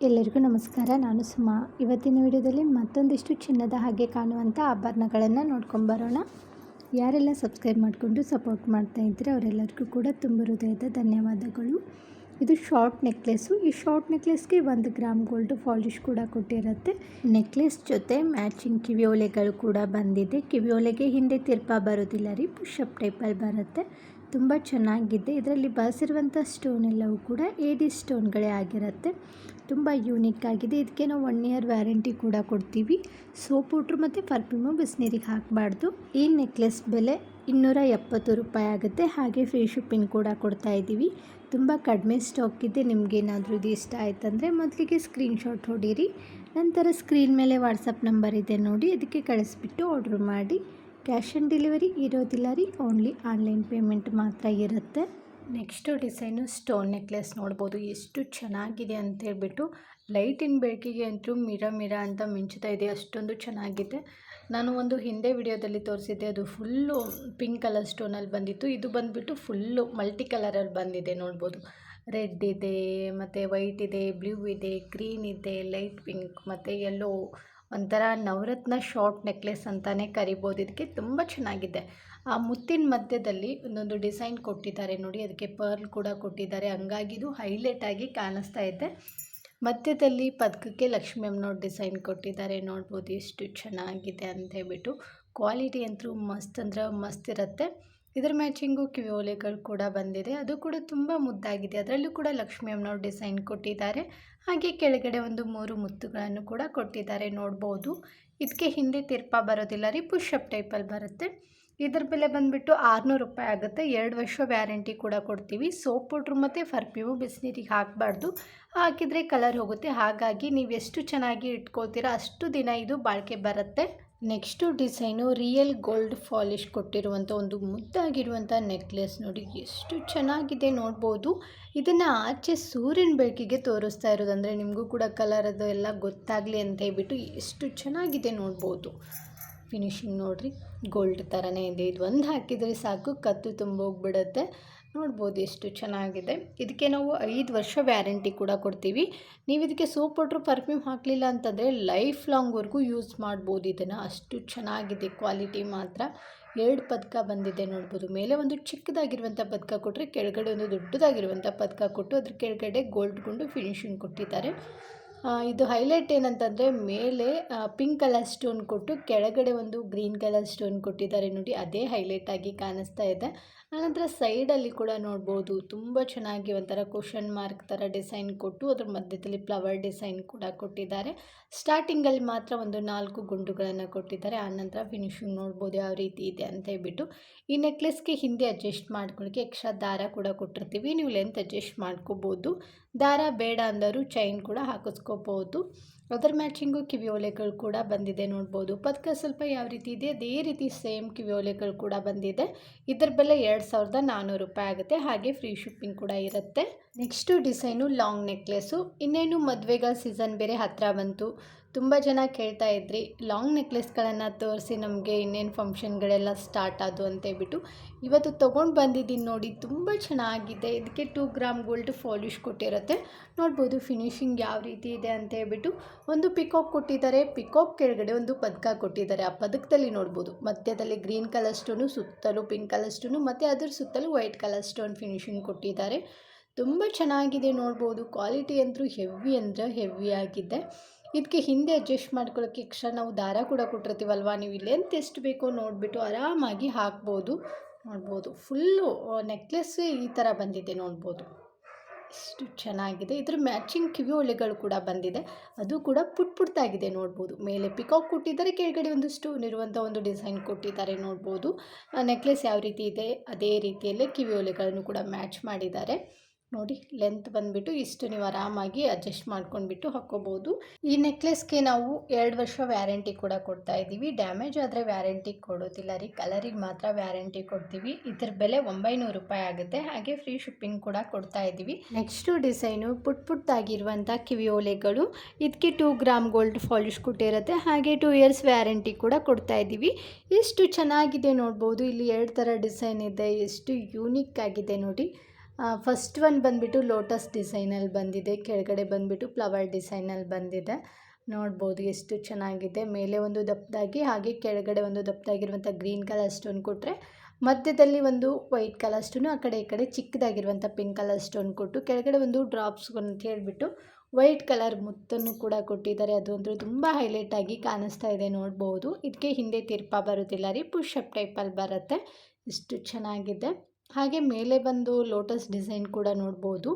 ಎಲ್ಲರಿಗೂ ನಮಸ್ಕಾರ. ನಾನು ಸುಮಾ. ಇವತ್ತಿನ ವಿಡಿಯೋದಲ್ಲಿ ಮತ್ತೊಂದಿಷ್ಟು ಚಿನ್ನದ ಹಾಗೆ ಕಾಣುವಂಥ ಆಭರಣಗಳನ್ನು ನೋಡ್ಕೊಂಬರೋಣ. ಯಾರೆಲ್ಲ ಸಬ್ಸ್ಕ್ರೈಬ್ ಮಾಡಿಕೊಂಡು ಸಪೋರ್ಟ್ ಮಾಡ್ತಾ ಇದ್ದೀರಾ ಅವರೆಲ್ಲರಿಗೂ ಕೂಡ ತುಂಬ ಹೃದಯದ ಧನ್ಯವಾದಗಳು. ಇದು ಶಾರ್ಟ್ ನೆಕ್ಲೆಸ್ಸು. ಈ ಶಾರ್ಟ್ ನೆಕ್ಲೆಸ್ಗೆ 1 ಗ್ರಾಮ್ ಗೋಲ್ಡ್ ಪಾಲಿಶ್ ಕೂಡ ಕೊಟ್ಟಿರುತ್ತೆ. ನೆಕ್ಲೆಸ್ ಜೊತೆ ಮ್ಯಾಚಿಂಗ್ ಕಿವಿಯೋಲೆಗಳು ಕೂಡ ಬಂದಿದೆ. ಕಿವಿಯೋಲೆಗೆ ಹಿಂದೆ ತಿರ್ಪ ಬರೋದಿಲ್ಲ ರೀ, ಪುಷಪ್ ಟೈಪಲ್ಲಿ ಬರುತ್ತೆ. ತುಂಬ ಚೆನ್ನಾಗಿದೆ. ಇದರಲ್ಲಿ ಬಳಸಿರುವಂಥ ಸ್ಟೋನ್ ಎಲ್ಲವೂ ಕೂಡ AD ಸ್ಟೋನ್ಗಳೇ ಆಗಿರುತ್ತೆ. ತುಂಬ ಯೂನಿಕ್ ಆಗಿದೆ. ಇದಕ್ಕೆ ನಾವು 1 ಇಯರ್ ವ್ಯಾರಂಟಿ ಕೂಡ ಕೊಡ್ತೀವಿ. ಸೋಪ್ ಪೌಡ್ರ್ ಮತ್ತು ಪರ್ಫ್ಯೂಮು ಬಿಸಿನೀರಿಗೆ ಹಾಕಬಾರ್ದು. ಈ ನೆಕ್ಲೆಸ್ ಬೆಲೆ 270 ರೂಪಾಯಿ ಆಗುತ್ತೆ. ಹಾಗೆ ಫ್ರೀ ಶಿಪ್ಪಿಂಗ್ ಕೂಡ ಕೊಡ್ತಾ ಇದ್ದೀವಿ. ತುಂಬ ಕಡಿಮೆ ಸ್ಟಾಕ್ ಇದೆ. ನಿಮಗೇನಾದರೂ ಇದು ಇಷ್ಟ ಆಯ್ತಂದರೆ ಮೊದಲಿಗೆ ಸ್ಕ್ರೀನ್ಶಾಟ್ ಹೊಡೀರಿ. ನಂತರ ಸ್ಕ್ರೀನ್ ಮೇಲೆ ವಾಟ್ಸಪ್ ನಂಬರ್ ಇದೆ ನೋಡಿ, ಅದಕ್ಕೆ ಕಳಿಸ್ಬಿಟ್ಟು ಆರ್ಡ್ರ್ ಮಾಡಿ. ಕ್ಯಾಶ್ ಆನ್ ಡೆಲಿವರಿ ಇರೋದಿಲ್ಲ ರೀ, ಓನ್ಲಿ ಆನ್ಲೈನ್ ಪೇಮೆಂಟ್ ಮಾತ್ರ ಇರುತ್ತೆ. ನೆಕ್ಸ್ಟು ಡಿಸೈನು ಸ್ಟೋನ್ ನೆಕ್ಲೆಸ್ ನೋಡ್ಬೋದು. ಎಷ್ಟು ಚೆನ್ನಾಗಿದೆ ಅಂತೇಳ್ಬಿಟ್ಟು ಲೈಟಿನ ಬೆಳಕಿಗೆ ಅಂತೂ ಮಿರ ಅಂತ ಮಿಂಚ್ತಾ ಇದೆ, ಅಷ್ಟೊಂದು ಚೆನ್ನಾಗಿದೆ. ನಾನು ಒಂದು ಹಿಂದೆ ವಿಡಿಯೋದಲ್ಲಿ ತೋರಿಸಿದ್ದೆ, ಅದು ಫುಲ್ಲು ಪಿಂಕ್ ಕಲರ್ ಸ್ಟೋನಲ್ಲಿ ಬಂದಿತ್ತು. ಇದು ಬಂದುಬಿಟ್ಟು ಫುಲ್ಲು ಮಲ್ಟಿ ಕಲರಲ್ಲಿ ಬಂದಿದೆ ನೋಡ್ಬೋದು. ರೆಡ್ ಇದೆ, ಮತ್ತು ವೈಟ್ ಇದೆ, ಬ್ಲೂ ಇದೆ, ಗ್ರೀನ್ ಇದೆ, ಲೈಟ್ ಪಿಂಕ್ ಮತ್ತು ಯೆಲ್ಲೋ. ಒಂಥರ ನವರತ್ನ ಶಾರ್ಟ್ ನೆಕ್ಲೆಸ್ ಅಂತಲೇ ಕರಿಬೋದು. ಇದಕ್ಕೆ ತುಂಬ ಚೆನ್ನಾಗಿದೆ. ಆ ಮುತ್ತಿನ ಮಧ್ಯದಲ್ಲಿ ಒಂದೊಂದು ಡಿಸೈನ್ ಕೊಟ್ಟಿದ್ದಾರೆ ನೋಡಿ, ಅದಕ್ಕೆ ಪರ್ಲ್ ಕೂಡ ಕೊಟ್ಟಿದ್ದಾರೆ. ಹಂಗಾಗಿ ಇದು ಹೈಲೈಟ್ ಆಗಿ ಕಾಣಿಸ್ತಾ ಇದೆ. ಮಧ್ಯದಲ್ಲಿ ಪದಕಕ್ಕೆ ಲಕ್ಷ್ಮಿ ಅಮ್ಮನವ್ರ ಡಿಸೈನ್ ಕೊಟ್ಟಿದ್ದಾರೆ ನೋಡ್ಬೋದು. ಎಷ್ಟು ಚೆನ್ನಾಗಿದೆ ಅಂತ ಹೇಳ್ಬಿಟ್ಟು. ಕ್ವಾಲಿಟಿ ಅಂತೂ ಮಸ್ತ್ ಅಂದ್ರೆ ಮಸ್ತ್ ಇರುತ್ತೆ. ಇದರ ಮ್ಯಾಚಿಂಗು ಕಿವಿಯೋಲೆಗಳು ಕೂಡ ಬಂದಿದೆ, ಅದು ಕೂಡ ತುಂಬ ಮುದ್ದಾಗಿದೆ. ಅದರಲ್ಲೂ ಕೂಡ ಲಕ್ಷ್ಮಿ ಅಮ್ಮನವ್ರ ಡಿಸೈನ್ ಕೊಟ್ಟಿದ್ದಾರೆ. ಹಾಗೆ ಕೆಳಗಡೆ ಒಂದು 3 ಮುತ್ತುಗಳನ್ನು ಕೂಡ ಕೊಟ್ಟಿದ್ದಾರೆ ನೋಡ್ಬೋದು. ಇದಕ್ಕೆ ಹಿಂದೆ ತಿರ್ಪ ಬರೋದಿಲ್ಲ ರೀ, ಪುಷಪ್ ಟೈಪಲ್ಲಿ ಬರುತ್ತೆ. ಇದರ ಬೆಲೆ ಬಂದುಬಿಟ್ಟು 600 ರೂಪಾಯಿ ಆಗುತ್ತೆ. 2 ವರ್ಷ ವ್ಯಾರಂಟಿ ಕೂಡ ಕೊಡ್ತೀವಿ. ಸೋಪ್ ಪೌಡ್ರು ಮತ್ತು ಪರ್ಫ್ಯೂಮು ಬಿಸಿನೀರಿಗೆ ಹಾಕಬಾರ್ದು, ಹಾಕಿದರೆ ಕಲರ್ ಹೋಗುತ್ತೆ. ಹಾಗಾಗಿ ನೀವು ಎಷ್ಟು ಚೆನ್ನಾಗಿ ಇಟ್ಕೊಳ್ತೀರಾ ಅಷ್ಟು ದಿನ ಇದು ಬಾಳಿಕೆ ಬರುತ್ತೆ. Next design real gold polish ಕೊಟ್ಟಿರುವಂಥ ಒಂದು ಮುದ್ದಾಗಿರುವಂಥ ನೆಕ್ಲೆಸ್ ನೋಡಿ, ಎಷ್ಟು ಚೆನ್ನಾಗಿದೆ ನೋಡ್ಬೋದು. ಇದನ್ನು ಆಚೆ ಸೂರ್ಯನ ಬೆಳಕಿಗೆ ತೋರಿಸ್ತಾ ಇರೋದು, ಅಂದರೆ ನಿಮಗೂ ಕೂಡ ಕಲರ್ ಅದು ಎಲ್ಲ ಗೊತ್ತಾಗಲಿ ಅಂತ ಹೇಳ್ಬಿಟ್ಟು ಎಷ್ಟು ಚೆನ್ನಾಗಿದೆ ನೋಡ್ಬೋದು. ಫಿನಿಶಿಂಗ್ ನೋಡಿರಿ, ಗೋಲ್ಡ್ ಥರನೇ ಇದೆ. ಇದು ಒಂದು ಹಾಕಿದರೆ ಸಾಕು, ಕತ್ತು ತುಂಬೋಗ್ಬಿಡುತ್ತೆ. ನೋಡ್ಬೋದು ಎಷ್ಟು ಚೆನ್ನಾಗಿದೆ. ಇದಕ್ಕೆ ನಾವು 5 ವರ್ಷ ವ್ಯಾರಂಟಿ ಕೂಡ ಕೊಡ್ತೀವಿ. ನೀವು ಇದಕ್ಕೆ ಸೋಪ್ ಪೌಡ್ರು ಪರ್ಫ್ಯೂಮ್ ಹಾಕಲಿಲ್ಲ ಅಂತಂದರೆ ಲೈಫ್ ಲಾಂಗ್ವರೆಗೂ ಯೂಸ್ ಮಾಡ್ಬೋದು ಇದನ್ನು, ಅಷ್ಟು ಚೆನ್ನಾಗಿದೆ. ಕ್ವಾಲಿಟಿ ಮಾತ್ರ 2 ಪದಕ ಬಂದಿದೆ ನೋಡ್ಬೋದು. ಮೇಲೆ ಒಂದು ಚಿಕ್ಕದಾಗಿರುವಂಥ ಪದಕ ಕೊಟ್ಟರೆ, ಕೆಳಗಡೆ ಒಂದು ದೊಡ್ಡದಾಗಿರುವಂಥ ಪದಕ ಕೊಟ್ಟು ಅದ್ರ ಕೆಳಗಡೆ ಗೋಲ್ಡ್ ಗುಂಡು ಫಿನಿಶಿಂಗ್ ಕೊಟ್ಟಿದ್ದಾರೆ. ಇದು ಹೈಲೈಟ್ ಏನಂತಂದರೆ, ಮೇಲೆ ಪಿಂಕ್ ಕಲರ್ ಸ್ಟೋನ್ ಕೊಟ್ಟು ಕೆಳಗಡೆ ಒಂದು ಗ್ರೀನ್ ಕಲರ್ ಸ್ಟೋನ್ ಕೊಟ್ಟಿದ್ದಾರೆ ನೋಡಿ, ಅದೇ ಹೈಲೈಟ್ ಆಗಿ ಕಾಣಿಸ್ತಾ ಇದೆ. ಆನಂತರ ಸೈಡಲ್ಲಿ ಕೂಡ ನೋಡ್ಬೋದು, ತುಂಬ ಚೆನ್ನಾಗಿ ಒಂಥರ ಕ್ವಶನ್ ಮಾರ್ಕ್ ಥರ ಡಿಸೈನ್ ಕೊಟ್ಟು ಅದ್ರ ಮಧ್ಯದಲ್ಲಿ ಫ್ಲವರ್ ಡಿಸೈನ್ ಕೂಡ ಕೊಟ್ಟಿದ್ದಾರೆ. ಸ್ಟಾರ್ಟಿಂಗಲ್ಲಿ ಮಾತ್ರ ಒಂದು 4 ಗುಂಡುಗಳನ್ನು ಕೊಟ್ಟಿದ್ದಾರೆ. ಆನಂತರ ಫಿನಿಶಿಂಗ್ ನೋಡ್ಬೋದು ಯಾವ ರೀತಿ ಇದೆ ಅಂತ ಹೇಳ್ಬಿಟ್ಟು. ಈ ನೆಕ್ಲೆಸ್ಗೆ ಹಿಂದೆ ಅಡ್ಜಸ್ಟ್ ಮಾಡ್ಕೊಳ್ಳೋಕ್ಕೆ ಎಕ್ಸ್ಟ್ರಾ ದಾರ ಕೂಡ ಕೊಟ್ಟಿರ್ತೀವಿ, ನೀವು ಲೆಂತ್ ಅಡ್ಜಸ್ಟ್ ಮಾಡ್ಕೋಬೋದು. ದಾರ ಬೇಡ ಅಂದರು ಚೈನ್ ಕೂಡ ಹಾಕಿಸ್ಕೋಬೋದು. ಅದರ ಮ್ಯಾಚಿಂಗು ಕಿವಿಯೋಲೆಗಳು ಕೂಡ ಬಂದಿದೆ ನೋಡ್ಬೋದು. ಪದಕ ಸ್ವಲ್ಪ ಯಾವ ರೀತಿ ಇದೆ ಅದೇ ರೀತಿ ಸೇಮ್ ಕಿವಿಯೋಲೆಗಳು ಕೂಡ ಬಂದಿದೆ. ಇದರ ಬೆಲೆ 2400 ರೂಪಾಯಿ ಆಗುತ್ತೆ. ಹಾಗೆ ಫ್ರೀ ಶಿಪ್ಪಿಂಗ್ ಕೂಡ ಇರುತ್ತೆ. Next design long necklace. ಇನ್ನೇನು ಮದುವೆಗಳ ಸೀಸನ್ ಬೇರೆ ಹತ್ತಿರ ಬಂತು. ತುಂಬ ಜನ ಕೇಳ್ತಾ ಇದ್ರಿ, ಲಾಂಗ್ ನೆಕ್ಲೆಸ್ಗಳನ್ನು ತೋರಿಸಿ ನಮಗೆ ಇನ್ನೇನು ಫಂಕ್ಷನ್ಗಳೆಲ್ಲ ಸ್ಟಾರ್ಟ್ ಆದವು ಅಂತೇಳ್ಬಿಟ್ಟು ಇವತ್ತು ತೊಗೊಂಡು ಬಂದಿದ್ದೀನಿ ನೋಡಿ. ತುಂಬ ಚೆನ್ನಾಗಿದೆ. ಇದಕ್ಕೆ 2 ಗ್ರಾಮ್ ಗೋಲ್ಡ್ ಪಾಲಿಶ್ ಕೊಟ್ಟಿರುತ್ತೆ ನೋಡ್ಬೋದು. ಫಿನಿಶಿಂಗ್ ಯಾವ ರೀತಿ ಇದೆ ಅಂತ ಹೇಳ್ಬಿಟ್ಟು ಒಂದು ಪಿಕಾಕ್ ಕೊಟ್ಟಿದ್ದಾರೆ. ಪಿಕಾಕ್ ಕೆಳಗಡೆ ಒಂದು ಪದಕ ಕೊಟ್ಟಿದ್ದಾರೆ. ಆ ಪದಕದಲ್ಲಿ ನೋಡ್ಬೋದು ಮಧ್ಯದಲ್ಲಿ ಗ್ರೀನ್ ಕಲರ್ ಸ್ಟೋನು, ಸುತ್ತಲೂ ಪಿಂಕ್ ಕಲರ್ ಸ್ಟೋನು ಮತ್ತು ಅದ್ರ ಸುತ್ತಲೂ ವೈಟ್ ಕಲರ್ ಸ್ಟೋನ್ ಫಿನಿಶಿಂಗ್ ಕೊಟ್ಟಿದ್ದಾರೆ. ತುಂಬ ಚೆನ್ನಾಗಿದೆ ನೋಡ್ಬೋದು. ಕ್ವಾಲಿಟಿ ಅಂತೂ ಹೆವಿ ಅಂದರೆ ಹೆವಿ ಆಗಿದೆ. ಇದಕ್ಕೆ ಹಿಂದೆ ಅಡ್ಜಸ್ಟ್ ಮಾಡ್ಕೊಳ್ಳೋಕ್ಕೆ ಎಕ್ಸ್ಟ್ರಾ ನಾವು ದಾರ ಕೂಡ ಕೊಟ್ಟಿರ್ತೀವಲ್ವ, ನೀವು ಲೆಂತ್ ಎಷ್ಟು ಬೇಕೋ ನೋಡಿಬಿಟ್ಟು ಆರಾಮಾಗಿ ಹಾಕ್ಬೋದು. ನೋಡ್ಬೋದು ಫುಲ್ಲು ನೆಕ್ಲೆಸ್ಸೇ ಈ ಥರ ಬಂದಿದೆ ನೋಡ್ಬೋದು, ಎಷ್ಟು ಚೆನ್ನಾಗಿದೆ. ಇದ್ರ ಮ್ಯಾಚಿಂಗ್ ಕಿವಿಯೋಲೆಗಳು ಕೂಡ ಬಂದಿದೆ, ಅದು ಕೂಡ ಪುಟ್ಟಾಗಿದೆ ನೋಡ್ಬೋದು. ಮೇಲೆ ಪಿಕಾಕ್ ಕೊಟ್ಟಿದ್ದಾರೆ, ಕೆಳಗಡೆ ಒಂದು ಸ್ಟೋನ್ ಇರುವಂಥ ಒಂದು ಡಿಸೈನ್ ಕೊಟ್ಟಿದ್ದಾರೆ ನೋಡ್ಬೋದು. ನೆಕ್ಲೆಸ್ ಯಾವ ರೀತಿ ಇದೆ ಅದೇ ರೀತಿಯಲ್ಲೇ ಕಿವಿಯೋಲೆಗಳನ್ನು ಕೂಡ ಮ್ಯಾಚ್ ಮಾಡಿದ್ದಾರೆ ನೋಡಿ. ಲೆಂತ್ ಬಂದುಬಿಟ್ಟು ಇಷ್ಟು ನೀವು ಆರಾಮಾಗಿ ಅಡ್ಜಸ್ಟ್ ಮಾಡ್ಕೊಂಡ್ಬಿಟ್ಟು ಹಾಕ್ಕೋಬೋದು. ಈ ನೆಕ್ಲೆಸ್ಗೆ ನಾವು 2 ವರ್ಷ ವ್ಯಾರಂಟಿ ಕೂಡ ಕೊಡ್ತಾ ಇದ್ದೀವಿ. ಡ್ಯಾಮೇಜ್ ಆದರೆ ವ್ಯಾರಂಟಿ ಕೊಡೋದಿಲ್ಲ ರೀ, ಕಲರಿಗೆ ಮಾತ್ರ ವ್ಯಾರಂಟಿ ಕೊಡ್ತೀವಿ. ಇದ್ರ ಬೆಲೆ 900 ರೂಪಾಯಿ ಆಗುತ್ತೆ. ಹಾಗೆ ಫ್ರೀ ಶಿಪ್ಪಿಂಗ್ ಕೂಡ ಕೊಡ್ತಾ ಇದ್ದೀವಿ. ನೆಕ್ಸ್ಟು ಡಿಸೈನು ಪುಟ್ಟಾಗಿರುವಂಥ ಕಿವಿಯೋಲೆಗಳು. ಇದಕ್ಕೆ 2 ಗ್ರಾಮ್ ಗೋಲ್ಡ್ ಪಾಲಿಶ್ ಕೊಟ್ಟಿರುತ್ತೆ. ಹಾಗೆ 2 ಇಯರ್ಸ್ ವ್ಯಾರಂಟಿ ಕೂಡ ಕೊಡ್ತಾ ಇದ್ದೀವಿ. ಎಷ್ಟು ಚೆನ್ನಾಗಿದೆ ನೋಡ್ಬೋದು. ಇಲ್ಲಿ 2 ಥರ ಡಿಸೈನ್ ಇದೆ, ಎಷ್ಟು ಯೂನಿಕ್ ಆಗಿದೆ ನೋಡಿ. ಫಸ್ಟ್ ಒನ್ ಬಂದುಬಿಟ್ಟು ಲೋಟಸ್ ಡಿಸೈನಲ್ಲಿ ಬಂದಿದೆ, ಕೆಳಗಡೆ ಬಂದುಬಿಟ್ಟು ಫ್ಲವರ್ ಡಿಸೈನಲ್ಲಿ ಬಂದಿದೆ. ನೋಡ್ಬೋದು ಎಷ್ಟು ಚೆನ್ನಾಗಿದೆ. ಮೇಲೆ ಒಂದು ದಪ್ಪದಾಗಿ ಹಾಗೆ ಕೆಳಗಡೆ ಒಂದು ದಪ್ಪದಾಗಿರುವಂಥ ಗ್ರೀನ್ ಕಲರ್ ಸ್ಟೋನ್ ಕೊಟ್ಟರೆ, ಮಧ್ಯದಲ್ಲಿ ಒಂದು ವೈಟ್ ಕಲರ್ ಸ್ಟೋನು, ಆ ಕಡೆ ಈ ಕಡೆ ಚಿಕ್ಕದಾಗಿರುವಂಥ ಪಿಂಕ್ ಕಲರ್ ಸ್ಟೋನ್ ಕೊಟ್ಟು, ಕೆಳಗಡೆ ಒಂದು ಡ್ರಾಪ್ಸ್ ಅಂತ ಹೇಳಿಬಿಟ್ಟು ವೈಟ್ ಕಲರ್ ಮುತ್ತನ್ನು ಕೂಡ ಕೊಟ್ಟಿದ್ದಾರೆ. ಅದು ಅಂದರೆ ತುಂಬ ಹೈಲೈಟಾಗಿ ಕಾಣಿಸ್ತಾ ಇದೆ, ನೋಡ್ಬೋದು. ಇದಕ್ಕೆ ಹಿಂದೆ ತಿರ್ಪ ಬರೋದಿಲ್ಲ ರೀ, ಪುಷಪ್ ಟೈಪಲ್ಲಿ ಬರುತ್ತೆ. ಇಷ್ಟು ಚೆನ್ನಾಗಿದೆ. ಹಾಗೆ ಮೇಲೆ ಬಂದು ಲೋಟಸ್ ಡಿಸೈನ್ ಕೂಡ ನೋಡ್ಬೋದು.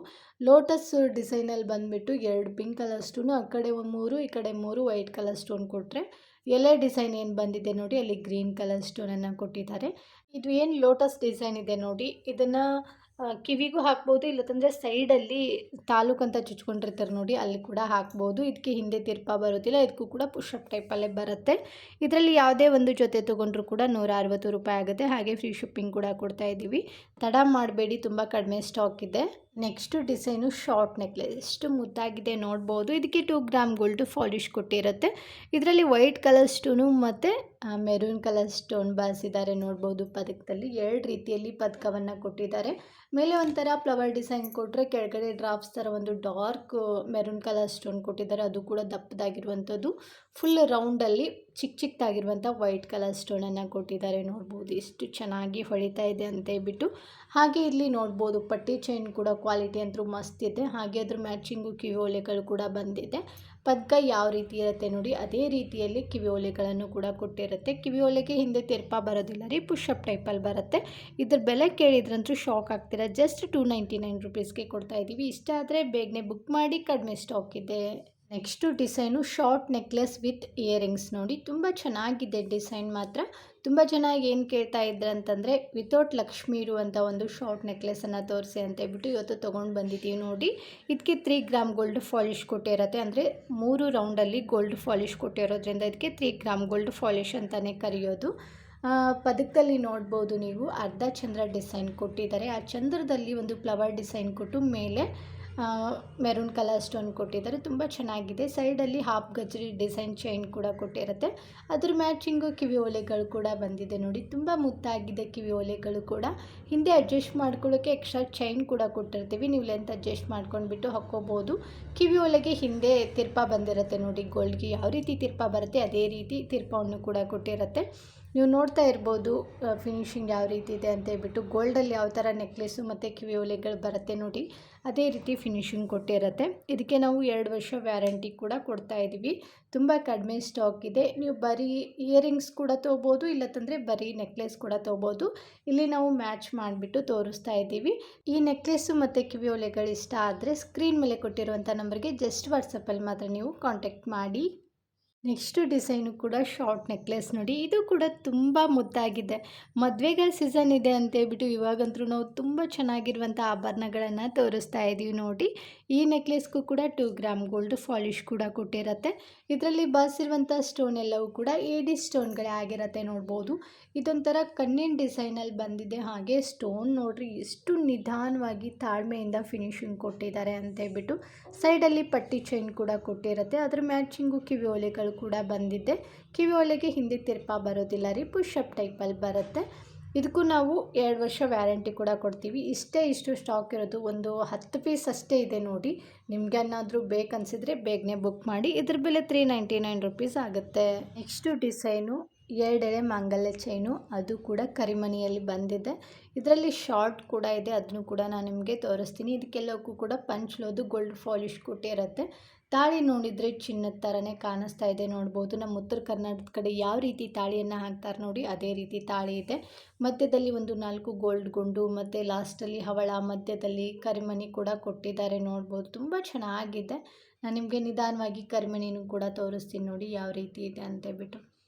ಲೋಟಸ್ ಡಿಸೈನಲ್ಲಿ ಬಂದುಬಿಟ್ಟು 2 ಪಿಂಕ್ ಕಲರ್ ಸ್ಟೋನು, ಆ ಕಡೆ 3 ಈ ಕಡೆ 3 ವೈಟ್ ಕಲರ್ ಸ್ಟೋನ್ ಕೊಟ್ಟರೆ, ಎಲೆ ಡಿಸೈನ್ ಏನು ಬಂದಿದೆ ನೋಡಿ, ಅಲ್ಲಿ ಗ್ರೀನ್ ಕಲರ್ ಸ್ಟೋನನ್ನು ಕೊಟ್ಟಿದ್ದಾರೆ. ಇದು ಏನು ಲೋಟಸ್ ಡಿಸೈನ್ ಇದೆ ನೋಡಿ, ಇದನ್ನು ಕಿವಿಗೂ ಹಾಕ್ಬೋದು, ಇಲ್ಲತ್ತಂದರೆ ಸೈಡಲ್ಲಿ ತಾಲೂಕು ಅಂತ ಚುಚ್ಕೊಂಡಿರ್ತಾರೆ ನೋಡಿ, ಅಲ್ಲಿ ಕೂಡ ಹಾಕ್ಬೋದು. ಇದಕ್ಕೆ ಹಿಂದೆ ತಿರ್ಪ ಬರೋದಿಲ್ಲ, ಇದಕ್ಕೂ ಕೂಡ ಪುಷಪ್ ಟೈಪಲ್ಲೇ ಬರುತ್ತೆ. ಇದರಲ್ಲಿ ಯಾವುದೇ ಒಂದು ಜೊತೆ ತೊಗೊಂಡ್ರೂ ಕೂಡ 160 ರೂಪಾಯಿ ಆಗುತ್ತೆ. ಹಾಗೆ ಫ್ರೀ ಶಿಪ್ಪಿಂಗ್ ಕೂಡ ಕೊಡ್ತಾ ಇದ್ದೀವಿ. ತಡ ಮಾಡಬೇಡಿ, ತುಂಬ ಕಡಿಮೆ ಸ್ಟಾಕ್ ಇದೆ. ನೆಕ್ಸ್ಟು ಡಿಸೈನು ಶಾರ್ಟ್ ನೆಕ್ಲೆಸ್, ಎಷ್ಟು ಮುದ್ದಾಗಿದೆ ನೋಡ್ಬೋದು. ಇದಕ್ಕೆ 2 ಗ್ರಾಮ್ ಗೋಲ್ಡ್ ಪಾಲಿಶ್ ಕೊಟ್ಟಿರುತ್ತೆ. ಇದರಲ್ಲಿ ವೈಟ್ ಕಲರ್ ಸ್ಟೋನು ಮತ್ತು ಮೆರೂನ್ ಕಲರ್ ಸ್ಟೋನ್ ಬಾರಿಸಿದ್ದಾರೆ, ನೋಡ್ಬೋದು. ಪದಕದಲ್ಲಿ 2 ರೀತಿಯಲ್ಲಿ ಪದಕವನ್ನು ಕೊಟ್ಟಿದ್ದಾರೆ. ಮೇಲೆ ಒಂಥರ ಫ್ಲವರ್ ಡಿಸೈನ್ ಕೊಟ್ಟರೆ, ಕೆಳಗಡೆ ಡ್ರಾಪ್ಸ್ ಥರ ಒಂದು ಡಾರ್ಕ್ ಮೆರೂನ್ ಕಲರ್ ಸ್ಟೋನ್ ಕೊಟ್ಟಿದ್ದಾರೆ, ಅದು ಕೂಡ ದಪ್ಪದಾಗಿರುವಂಥದ್ದು. ಫುಲ್ ರೌಂಡಲ್ಲಿ ಚಿಕ್ಕದಾಗಿರುವಂಥ ವೈಟ್ ಕಲರ್ ಸ್ಟೋನನ್ನು ಕೊಟ್ಟಿದ್ದಾರೆ, ನೋಡ್ಬೋದು. ಎಷ್ಟು ಚೆನ್ನಾಗಿ ಹೊಳಿತಾ ಇದೆ ಅಂತ ಹೇಳ್ಬಿಟ್ಟು. ಹಾಗೆ ಇಲ್ಲಿ ನೋಡ್ಬೋದು ಪಟ್ಟಿ ಚೈನ್ ಕೂಡ ಕ್ವಾಲಿಟಿ ಅಂತೂ ಮಸ್ತ್ ಇದೆ. ಹಾಗೆ ಅದ್ರ ಮ್ಯಾಚಿಂಗು ಕಿವಿ ಓಲೆಗಳು ಕೂಡ ಬಂದಿದೆ. ಪದಕ ಯಾವ ರೀತಿ ಇರುತ್ತೆ ನೋಡಿ, ಅದೇ ರೀತಿಯಲ್ಲಿ ಕಿವಿ ಓಲೆಗಳನ್ನು ಕೂಡ ಕೊಟ್ಟಿರುತ್ತೆ. ಕಿವಿ ಓಲೆಗೆ ಹಿಂದೆ ತಿರ್ಪ ಬರೋದಿಲ್ಲ ರೀ, ಪುಷಪ್ ಟೈಪಲ್ಲಿ ಬರುತ್ತೆ. ಇದ್ರ ಬೆಲೆ ಕೇಳಿದ್ರಂತೂ ಶಾಕ್ ಆಗ್ತೀರಾ. ಜಸ್ಟ್ 299 ರುಪೀಸ್ಗೆ ಕೊಡ್ತಾ ಇದ್ದೀವಿ. ಇಷ್ಟ ಆದರೆ ಬೇಗನೆ ಬುಕ್ ಮಾಡಿ, ಕಡಿಮೆ ಸ್ಟಾಕ್ ಇದೆ. Next design short necklace with earrings ನೋಡಿ, ತುಂಬ ಚೆನ್ನಾಗಿದೆ ಡಿಸೈನ್ ಮಾತ್ರ. ತುಂಬ ಚೆನ್ನಾಗಿ ಏನು ಕೇಳ್ತಾ ಇದ್ರು ಅಂತಂದರೆ, ವಿತೌಟ್ ಲಕ್ಷ್ಮಿ ಇರುವಂಥ ಒಂದು ಶಾರ್ಟ್ ನೆಕ್ಲೆಸನ್ನು ತೋರಿಸಿ ಅಂತ ಹೇಳ್ಬಿಟ್ಟು ಇವತ್ತು ತೊಗೊಂಡು ಬಂದಿದ್ದೀವಿ ನೋಡಿ. ಇದಕ್ಕೆ 3 ಗ್ರಾಮ್ ಗೋಲ್ಡ್ ಪಾಲಿಶ್ ಕೊಟ್ಟಿರುತ್ತೆ, ಅಂದರೆ 3 ರೌಂಡಲ್ಲಿ ಗೋಲ್ಡ್ ಪಾಲಿಶ್ ಕೊಟ್ಟಿರೋದ್ರಿಂದ ಇದಕ್ಕೆ 3 ಗ್ರಾಮ್ ಗೋಲ್ಡ್ ಪಾಲಿಶ್ ಅಂತಲೇ ಕರೆಯೋದು. ಪದಕದಲ್ಲಿ ನೋಡ್ಬೋದು ನೀವು ಅರ್ಧ ಚಂದ್ರ ಡಿಸೈನ್ ಕೊಟ್ಟಿದ್ದಾರೆ. ಆ ಚಂದ್ರದಲ್ಲಿ ಒಂದು ಫ್ಲವರ್ ಡಿಸೈನ್ ಕೊಟ್ಟು ಮೇಲೆ ಮೆರೂನ್ ಕಲರ್ ಸ್ಟೋನ್ ಕೊಟ್ಟಿದ್ದಾರೆ, ತುಂಬ ಚೆನ್ನಾಗಿದೆ. ಸೈಡಲ್ಲಿ ಹಾಫ್ ಗಜ್ರಿ ಡಿಸೈನ್ ಚೈನ್ ಕೂಡ ಕೊಟ್ಟಿರುತ್ತೆ. ಅದ್ರ ಮ್ಯಾಚಿಂಗು ಕಿವಿ ಓಲೆಗಳು ಕೂಡ ಬಂದಿದೆ ನೋಡಿ, ತುಂಬ ಮುದ್ದಾಗಿದೆ ಕಿವಿ ಓಲೆಗಳು ಕೂಡ. ಹಿಂದೆ ಅಡ್ಜಸ್ಟ್ ಮಾಡ್ಕೊಳ್ಳೋಕ್ಕೆ ಎಕ್ಸ್ಟ್ರಾ ಚೈನ್ ಕೂಡ ಕೊಟ್ಟಿರ್ತೀವಿ, ನೀವು ಲೆಂತ್ ಅಡ್ಜಸ್ಟ್ ಮಾಡ್ಕೊಂಡ್ಬಿಟ್ಟು ಹಾಕ್ಕೋಬೋದು. ಕಿವಿ ಓಲೆಗೆ ಹಿಂದೆ ತಿರ್ಪ ಬಂದಿರುತ್ತೆ ನೋಡಿ, ಗೋಲ್ಡ್ಗೆ ಯಾವ ರೀತಿ ತಿರ್ಪ ಬರುತ್ತೆ ಅದೇ ರೀತಿ ತಿರ್ಪವನ್ನು ಕೂಡ ಕೊಟ್ಟಿರುತ್ತೆ. ನೀವು ನೋಡ್ತಾ ಇರ್ಬೋದು ಫಿನಿಶಿಂಗ್ ಯಾವ ರೀತಿ ಇದೆ ಅಂತ ಹೇಳ್ಬಿಟ್ಟು. ಗೋಲ್ಡಲ್ಲಿ ಯಾವ ಥರ ನೆಕ್ಲೆಸ್ಸು ಮತ್ತು ಕಿವಿ ಓಲೆಗಳು ಬರುತ್ತೆ ನೋಡಿ, ಅದೇ ರೀತಿ ಫಿನಿಶಿಂಗ್ ಕೊಟ್ಟಿರುತ್ತೆ. ಇದಕ್ಕೆ ನಾವು 2 ವರ್ಷ ವ್ಯಾರಂಟಿ ಕೂಡ ಕೊಡ್ತಾ ಇದ್ದೀವಿ. ತುಂಬ ಕಡಿಮೆ ಸ್ಟಾಕ್ ಇದೆ. ನೀವು ಬರೀ ಇಯರಿಂಗ್ಸ್ ಕೂಡ ತೊಗೋಬೋದು, ಇಲ್ಲತ್ತಂದರೆ ಬರೀ ನೆಕ್ಲೆಸ್ ಕೂಡ ತೊಗೋಬೋದು. ಇಲ್ಲಿ ನಾವು ಮ್ಯಾಚ್ ಮಾಡಿಬಿಟ್ಟು ತೋರಿಸ್ತಾ ಇದ್ದೀವಿ. ಈ ನೆಕ್ಲೆಸ್ಸು ಮತ್ತು ಕಿವಿ ಓಲೆಗಳು ಇಷ್ಟ ಆದರೆ ಸ್ಕ್ರೀನ್ ಮೇಲೆ ಕೊಟ್ಟಿರುವಂಥ ನಂಬರ್ಗೆ ಜಸ್ಟ್ ವಾಟ್ಸಪ್ಪಲ್ಲಿ ಮಾತ್ರ ನೀವು ಕಾಂಟ್ಯಾಕ್ಟ್ ಮಾಡಿ. ನೆಕ್ಸ್ಟು ಡಿಸೈನು ಕೂಡ ಶಾರ್ಟ್ ನೆಕ್ಲೆಸ್ ನೋಡಿ, ಇದು ಕೂಡ ತುಂಬ ಮುದ್ದಾಗಿದೆ. ಮದುವೆಗಳ ಸೀಸನ್ ಇದೆ ಅಂತೇಳ್ಬಿಟ್ಟು ಇವಾಗಂತೂ ನಾವು ತುಂಬ ಚೆನ್ನಾಗಿರುವಂಥ ಆಭರಣಗಳನ್ನು ತೋರಿಸ್ತಾ ಇದ್ದೀವಿ ನೋಡಿ. ಈ ನೆಕ್ಲೆಸ್ಗೂ ಕೂಡ 2 ಗ್ರಾಮ್ ಗೋಲ್ಡ್ ಪಾಲಿಶ್ ಕೂಡ ಕೊಟ್ಟಿರುತ್ತೆ. ಇದರಲ್ಲಿ ಬಳಸಿರುವಂಥ ಸ್ಟೋನ್ ಎಲ್ಲವೂ ಕೂಡ ಏಡಿ ಸ್ಟೋನ್ಗಳೇ ಆಗಿರುತ್ತೆ, ನೋಡ್ಬೋದು. ಇದೊಂಥರ ಕಣ್ಣಿನ ಡಿಸೈನಲ್ಲಿ ಬಂದಿದೆ. ಹಾಗೆ ಸ್ಟೋನ್ ನೋಡ್ರಿ ಎಷ್ಟು ನಿಧಾನವಾಗಿ ತಾಳ್ಮೆಯಿಂದ ಫಿನಿಶಿಂಗ್ ಕೊಟ್ಟಿದ್ದಾರೆ ಅಂತೇಳ್ಬಿಟ್ಟು. ಸೈಡಲ್ಲಿ ಪಟ್ಟಿ ಚೈನ್ ಕೂಡ ಕೊಟ್ಟಿರುತ್ತೆ, ಅದ್ರ ಮ್ಯಾಚಿಂಗು ಕಿವಿ ಓಲೆಗಳು ಕೂಡ ಬಂದಿದೆ. ಕಿವಿ ಓಲೆಗೆ ಹಿಂದೆ ತಿರ್ಪ ಬರೋದಿಲ್ಲ ರೀ, ಪುಷಪ್ ಟೈಪಲ್ಲಿ ಬರುತ್ತೆ. ಇದಕ್ಕೂ ನಾವು 2 ವರ್ಷ ವ್ಯಾರಂಟಿ ಕೂಡ ಕೊಡ್ತೀವಿ. ಇಷ್ಟು ಸ್ಟಾಕ್ ಇರೋದು, ಒಂದು 10 ಪೀಸ್ ಅಷ್ಟೇ ಇದೆ ನೋಡಿ. ನಿಮ್ಗೇನಾದರೂ ಬೇಕನ್ಸಿದ್ರೆ ಬೇಗನೆ ಬುಕ್ ಮಾಡಿ. ಇದ್ರ ಬೆಲೆ 399 ರುಪೀಸ್ ಆಗುತ್ತೆ. ನೆಕ್ಸ್ಟು ಡಿಸೈನು 2 ಎಳೆ ಮಾಂಗಲ್ಯ ಚೈನು, ಅದು ಕೂಡ ಕರಿಮಣಿಯಲ್ಲಿ ಬಂದಿದೆ. ಇದರಲ್ಲಿ ಶಾರ್ಟ್ ಕೂಡ ಇದೆ, ಅದನ್ನು ಕೂಡ ನಾನು ನಿಮಗೆ ತೋರಿಸ್ತೀನಿ. ಇದಕ್ಕೆಲ್ಲಕ್ಕೂ ಕೂಡ ಪಂಚ್ಲೋದು ಗೋಲ್ಡ್ ಪಾಲಿಶ್ ಕೊಟ್ಟಿರುತ್ತೆ. ತಾಳಿ ನೋಡಿದರೆ ಚಿನ್ನದ ಥರನೇ ಕಾಣಿಸ್ತಾ ಇದೆ, ನೋಡ್ಬೋದು. ನಮ್ಮ ಉತ್ತರ ಕರ್ನಾಟಕದ ಕಡೆ ಯಾವ ರೀತಿ ತಾಳಿಯನ್ನು ಹಾಕ್ತಾರೆ ನೋಡಿ, ಅದೇ ರೀತಿ ತಾಳಿ ಇದೆ. ಮಧ್ಯದಲ್ಲಿ ಒಂದು 4 ಗೋಲ್ಡ್ ಗುಂಡು ಮತ್ತು ಲಾಸ್ಟಲ್ಲಿ ಹವಳ, ಮಧ್ಯದಲ್ಲಿ ಕರಿಮಣಿ ಕೂಡ ಕೊಟ್ಟಿದ್ದಾರೆ, ನೋಡ್ಬೋದು. ತುಂಬ ಚೆನ್ನಾಗಿದೆ. ನಾನು ನಿಮಗೆ ನಿಧಾನವಾಗಿ ಕರಿಮಣಿನೂ ಕೂಡ ತೋರಿಸ್ತೀನಿ ನೋಡಿ ಯಾವ ರೀತಿ ಇದೆ ಅಂತೇಳ್ಬಿಟ್ಟು.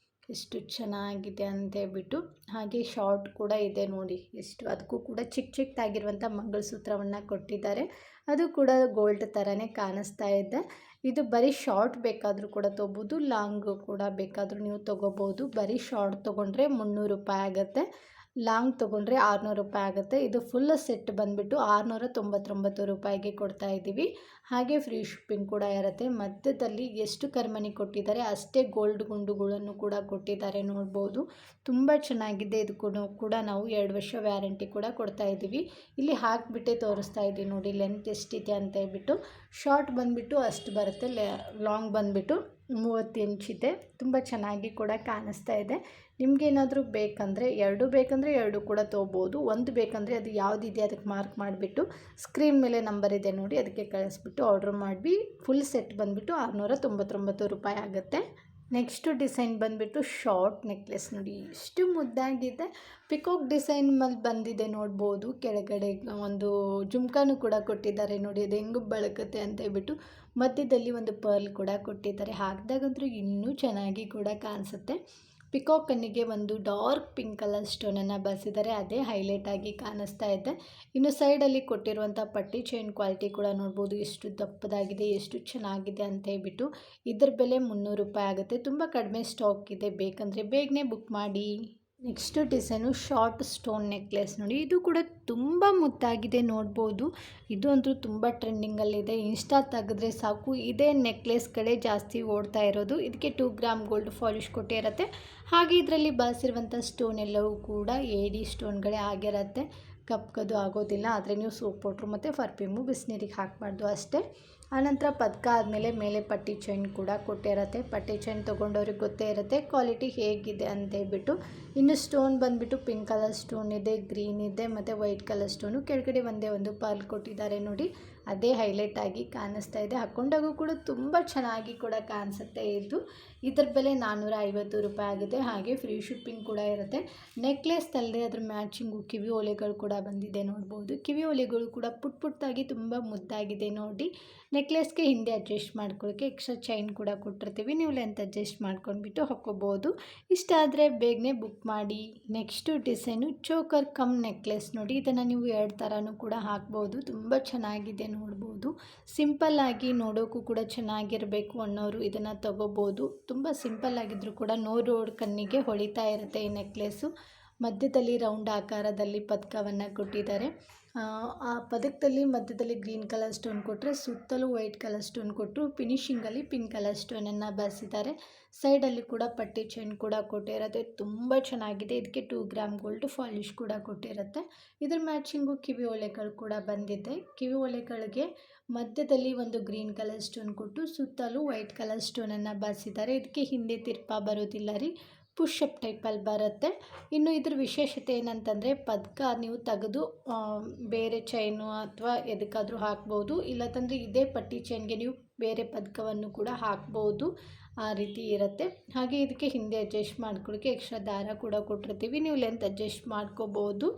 ಎಷ್ಟು ಚೆನ್ನಾಗಿದೆ ಅಂತೇಳ್ಬಿಟ್ಟು. ಹಾಗೆ ಶಾರ್ಟ್ ಕೂಡ ಇದೆ ನೋಡಿ ಎಷ್ಟು, ಅದಕ್ಕೂ ಕೂಡ ಚಿಕ್ಕದಾಗಿರುವಂಥ ಮಂಗಲಸೂತ್ರವನ್ನು ಕೊಟ್ಟಿದ್ದಾರೆ. ಅದು ಕೂಡ ಗೋಲ್ಡ್ ಥರನೇ ಕಾಣಿಸ್ತಾ ಇದೆ. ಇದು ಬರೀ ಶಾರ್ಟ್ ಬೇಕಾದರೂ ಕೂಡ ತೊಗೋಬೋದು, ಲಾಂಗ್ ಕೂಡ ಬೇಕಾದರೂ ನೀವು ತೊಗೋಬೋದು. ಬರೀ ಶಾರ್ಟ್ ತೊಗೊಂಡ್ರೆ 300 ರೂಪಾಯಿ ಆಗುತ್ತೆ, ಲಾಂಗ್ ತೊಗೊಂಡ್ರೆ 600 ರೂಪಾಯಿ ಆಗುತ್ತೆ. ಇದು ಫುಲ್ ಸೆಟ್ ಬಂದುಬಿಟ್ಟು 699 ರೂಪಾಯಿಗೆ ಕೊಡ್ತಾ ಇದ್ದೀವಿ. ಹಾಗೆ ಫ್ರೀ ಶಿಪ್ಪಿಂಗ್ ಕೂಡ ಇರುತ್ತೆ. ಮಧ್ಯದಲ್ಲಿ ಎಷ್ಟು ಕರ್ಮನಿ ಕೊಟ್ಟಿದ್ದಾರೆ ಅಷ್ಟೇ ಗೋಲ್ಡ್ ಗುಂಡುಗಳನ್ನು ಕೂಡ ಕೊಟ್ಟಿದ್ದಾರೆ ನೋಡ್ಬೋದು. ತುಂಬ ಚೆನ್ನಾಗಿದೆ. ಇದಕ್ಕೂ ಕೂಡ ನಾವು 2 ವರ್ಷ ವ್ಯಾರಂಟಿ ಕೂಡ ಕೊಡ್ತಾ ಇದ್ದೀವಿ. ಇಲ್ಲಿ ಹಾಕಿಬಿಟ್ಟೆ ತೋರಿಸ್ತಾ ಇದ್ದೀವಿ ನೋಡಿ ಲೆಂತ್ ಎಷ್ಟಿದೆ ಅಂತ ಹೇಳ್ಬಿಟ್ಟು. ಶಾರ್ಟ್ ಬಂದುಬಿಟ್ಟು ಅಷ್ಟು ಬರುತ್ತೆ, ಲಾಂಗ್ ಬಂದುಬಿಟ್ಟು 30 ಇಂಚಿದೆ. ತುಂಬ ಚೆನ್ನಾಗಿ ಕೂಡ ಕಾಣಿಸ್ತಾ ಇದೆ. ನಿಮಗೇನಾದರೂ ಬೇಕಂದರೆ ಎರಡು ಕೂಡ ತೊಗೋಬೋದು. ಒಂದು ಬೇಕಂದರೆ ಅದು ಯಾವುದಿದೆ ಅದಕ್ಕೆ ಮಾರ್ಕ್ ಮಾಡಿಬಿಟ್ಟು ಸ್ಕ್ರೀನ್ ಮೇಲೆ ನಂಬರ್ ಇದೆ ನೋಡಿ ಅದಕ್ಕೆ ಕಳಿಸ್ಬಿಟ್ಟು ಆರ್ಡ್ರ್ ಮಾಡಿ ಫುಲ್ ಸೆಟ್ ಬಂದುಬಿಟ್ಟು 699 ರೂಪಾಯಿ ಆಗುತ್ತೆ. ನೆಕ್ಸ್ಟು ಡಿಸೈನ್ ಬಂದುಬಿಟ್ಟು ಶಾರ್ಟ್ ನೆಕ್ಲೆಸ್ ನೋಡಿ ಎಷ್ಟು ಮುದ್ದಾಗಿದೆ. ಪಿಕಾಕ್ ಡಿಸೈನ್ ಮೇಲೆ ಬಂದಿದೆ ನೋಡ್ಬೋದು. ಕೆಳಗಡೆ ಒಂದು ಜುಮ್ಕಾನು ಕೂಡ ಕೊಟ್ಟಿದ್ದಾರೆ ನೋಡಿ, ಅದು ಹೆಂಗೆ ಬಳಕುತ್ತೆ ಅಂತ ಹೇಳ್ಬಿಟ್ಟು. ಮಧ್ಯದಲ್ಲಿ ಒಂದು ಪರ್ಲ್ ಕೂಡ ಕೊಟ್ಟಿದ್ದಾರೆ. ಹಾಕಿದಾಗಂತೂ ಇನ್ನೂ ಚೆನ್ನಾಗಿ ಕೂಡ ಕಾಣಿಸುತ್ತೆ. ಪಿಕಾಕ್ ಕಣ್ಣಿಗೆ ಒಂದು ಡಾರ್ಕ್ ಪಿಂಕ್ ಕಲರ್ ಸ್ಟೋನನ್ನು ಬಳಸಿದ್ದಾರೆ, ಅದೇ ಹೈಲೈಟ್ ಆಗಿ ಕಾಣಿಸ್ತಾ ಇದೆ. ಇನ್ನು ಸೈಡಲ್ಲಿ ಕೊಟ್ಟಿರುವಂಥ ಪಟ್ಟಿ ಚೈನ್ ಕ್ವಾಲಿಟಿ ಕೂಡ ನೋಡ್ಬೋದು ಎಷ್ಟು ದಪ್ಪದಾಗಿದೆ, ಎಷ್ಟು ಚೆನ್ನಾಗಿದೆ ಅಂತ ಹೇಳ್ಬಿಟ್ಟು. ಇದರ ಬೆಲೆ 300 ರೂಪಾಯಿ ಆಗುತ್ತೆ. ತುಂಬ ಕಡಿಮೆ ಸ್ಟಾಕ್ ಇದೆ, ಬೇಕಂದರೆ ಬೇಗನೆ ಬುಕ್ ಮಾಡಿ. Next design short stone necklace ನೋಡಿ, ಇದು ಕೂಡ ತುಂಬ ಮುದ್ದಾಗಿದೆ ನೋಡ್ಬೋದು. ಇದು ಅಂತೂ ತುಂಬ ಟ್ರೆಂಡಿಂಗಲ್ಲಿದೆ. ಇನ್ಸ್ಟಾ ತೆಗೆದ್ರೆ ಸಾಕು ಇದೇ ನೆಕ್ಲೆಸ್ ಕಡೆ ಜಾಸ್ತಿ ಓಡ್ತಾ ಇರೋದು. ಇದಕ್ಕೆ 2 ಗ್ರಾಮ್ ಗೋಲ್ಡ್ ಪಾಲಿಶ್ ಕೊಟ್ಟಿರುತ್ತೆ. ಹಾಗೆ ಇದರಲ್ಲಿ ಬಳಸಿರುವಂಥ ಸ್ಟೋನ್ ಎಲ್ಲವೂ ಕೂಡ ಏಡಿ ಸ್ಟೋನ್ಗಳೇ ಆಗಿರುತ್ತೆ. ಕಪ್ಪದು ಆಗೋದಿಲ್ಲ. ಆದರೆ ನೀವು ಸೋಪ್ ಪೌಡ್ರು ಮತ್ತು ಪರ್ಫ್ಯೂಮು ಬಿಸಿನೀರಿಗೆ ಹಾಕಬಾರ್ದು ಅಷ್ಟೇ. ಆನಂತರ ಪದಕ ಆದಮೇಲೆ ಮೇಲೆ ಪಟ್ಟಿ ಚೈನ್ ಕೂಡ ಕೊಟ್ಟಿರುತ್ತೆ. ಪಟ್ಟಿ ಚೈನ್ ತೊಗೊಂಡವ್ರಿಗೆ ಗೊತ್ತೇ ಇರುತ್ತೆ ಕ್ವಾಲಿಟಿ ಹೇಗಿದೆ ಅಂತ ಹೇಳ್ಬಿಟ್ಟು. ಇನ್ನು ಸ್ಟೋನ್ ಬಂದುಬಿಟ್ಟು ಪಿಂಕ್ ಕಲರ್ ಸ್ಟೋನ್ ಇದೆ, ಗ್ರೀನ್ ಇದೆ ಮತ್ತು ವೈಟ್ ಕಲರ್ ಸ್ಟೋನು. ಕೆಳಗಡೆ ಒಂದೇ ಒಂದು ಪರ್ಲ್ ಕೊಟ್ಟಿದ್ದಾರೆ ನೋಡಿ, ಅದೇ ಹೈಲೈಟ್ ಆಗಿ ಕಾಣಿಸ್ತಾ ಇದೆ. ಹಾಕ್ಕೊಂಡಾಗೂ ಕೂಡ ತುಂಬ ಚೆನ್ನಾಗಿ ಕೂಡ ಕಾಣಿಸುತ್ತೆ ಇದು. ಇದರ ಬೆಲೆ 450 ರೂಪಾಯಿ ಆಗುತ್ತೆ. ಹಾಗೆ ಫ್ರೀ ಶಿಪ್ಪಿಂಗ್ ಕೂಡ ಇರುತ್ತೆ. ನೆಕ್ಲೆಸ್ ಅಲ್ಲದೆ ಅದ್ರ ಮ್ಯಾಚಿಂಗು ಕಿವಿ ಓಲೆಗಳು ಕೂಡ ಬಂದಿದೆ ನೋಡ್ಬೋದು. ಕಿವಿ ಓಲೆಗಳು ಕೂಡ ಪುಟ್ಟಾಗಿ ತುಂಬ ಮುದ್ದಾಗಿದೆ ನೋಡಿ. ನೆಕ್ಲೆಸ್ಗೆ ಹಿಂದೆ ಅಡ್ಜಸ್ಟ್ ಮಾಡ್ಕೊಳ್ಳೋಕ್ಕೆ ಎಕ್ಸ್ಟ್ರಾ ಚೈನ್ ಕೂಡ ಕೊಟ್ಟಿರ್ತೀವಿ. ನೀವು ಲೆಂತ್ ಅಡ್ಜಸ್ಟ್ ಮಾಡ್ಕೊಂಡ್ಬಿಟ್ಟು ಹಾಕ್ಕೋಬೋದು. ಇಷ್ಟ ಆದರೆ ಬೇಗನೆ ಬುಕ್ ಮಾಡಿ. Next design choker come necklace ನೋಡಿ, ಇದನ್ನು ನೀವು 2 ಥರನೂ ಕೂಡ ಹಾಕ್ಬೋದು. ತುಂಬ ಚೆನ್ನಾಗಿದೆ ನೋಡ್ಬೋದು. ಸಿಂಪಲ್ಲಾಗಿ ನೋಡೋಕ್ಕೂ ಕೂಡ ಚೆನ್ನಾಗಿರಬೇಕು ಅನ್ನೋರು ಇದನ್ನು ತಗೋಬೋದು. ತುಂಬ ಸಿಂಪಲ್ ಆಗಿದ್ದರೂ ಕೂಡ ನೋಡೋರ ಕಣ್ಣಿಗೆ ಹೊಳಿತಾ ಇರುತ್ತೆ ಈ ನೆಕ್ಲೆಸ್ಸು. ಮಧ್ಯದಲ್ಲಿ ರೌಂಡ್ ಆಕಾರದಲ್ಲಿ ಪದಕವನ್ನು ಕೊಟ್ಟಿದ್ದಾರೆ. ಆ ಪದಕದಲ್ಲಿ ಮಧ್ಯದಲ್ಲಿ ಗ್ರೀನ್ ಕಲರ್ ಸ್ಟೋನ್ ಕೊಟ್ಟರೆ ಸುತ್ತಲೂ ವೈಟ್ ಕಲರ್ ಸ್ಟೋನ್ ಕೊಟ್ಟರು. ಫಿನಿಶಿಂಗಲ್ಲಿ ಪಿಂಕ್ ಕಲರ್ ಸ್ಟೋನನ್ನು ಬಳಸಿದ್ದಾರೆ. ಸೈಡಲ್ಲಿ ಕೂಡ ಪಟ್ಟಿ ಚೈನ್ ಕೂಡ ಕೊಟ್ಟಿರುತ್ತೆ. ತುಂಬ ಚೆನ್ನಾಗಿದೆ. ಇದಕ್ಕೆ 2 ಗ್ರಾಮ್ ಗೋಲ್ಡ್ ಪಾಲಿಶ್ ಕೂಡ ಕೊಟ್ಟಿರುತ್ತೆ. ಇದ್ರ ಮ್ಯಾಚಿಂಗು ಕಿವಿ ಓಲೆಗಳು ಕೂಡ ಬಂದಿದೆ. ಕಿವಿ ಓಲೆಗಳಿಗೆ ಮಧ್ಯದಲ್ಲಿ ಒಂದು ಗ್ರೀನ್ ಕಲರ್ ಸ್ಟೋನ್ ಕೊಟ್ಟು ಸುತ್ತಲೂ ವೈಟ್ ಕಲರ್ ಸ್ಟೋನನ್ನು ಬಳಸಿದ್ದಾರೆ. ಇದಕ್ಕೆ ಹಿಂದೆ ತಿರ್ಪ ಬರೋದಿಲ್ಲ ರೀ, ಪುಷಪ್ ಟೈಪಲ್ಲಿ ಬರುತ್ತೆ. ಇನ್ನು ಇದ್ರ ವಿಶೇಷತೆ ಏನಂತಂದರೆ ಪದಕ ನೀವು ತೆಗೆದು ಬೇರೆ ಚೈನು ಅಥವಾ ಎದಕ್ಕಾದರೂ ಹಾಕ್ಬೋದು. ಇಲ್ಲಂತಂದರೆ ಇದೇ ಪಟ್ಟಿ ಚೈನ್ಗೆ ನೀವು ಬೇರೆ ಪದಕವನ್ನು ಕೂಡ ಹಾಕ್ಬೋದು. ಆ ರೀತಿ ಇರುತ್ತೆ. ಹಾಗೆ ಇದಕ್ಕೆ ಹಿಂದೆ ಅಡ್ಜಸ್ಟ್ ಮಾಡ್ಕೊಳ್ಳೋಕ್ಕೆ ಎಕ್ಸ್ಟ್ರಾ ದಾರ ಕೂಡ ಕೊಟ್ಟಿರ್ತೀವಿ. ನೀವು ಲೆಂತ್ ಅಡ್ಜಸ್ಟ್ ಮಾಡ್ಕೋಬೋದು.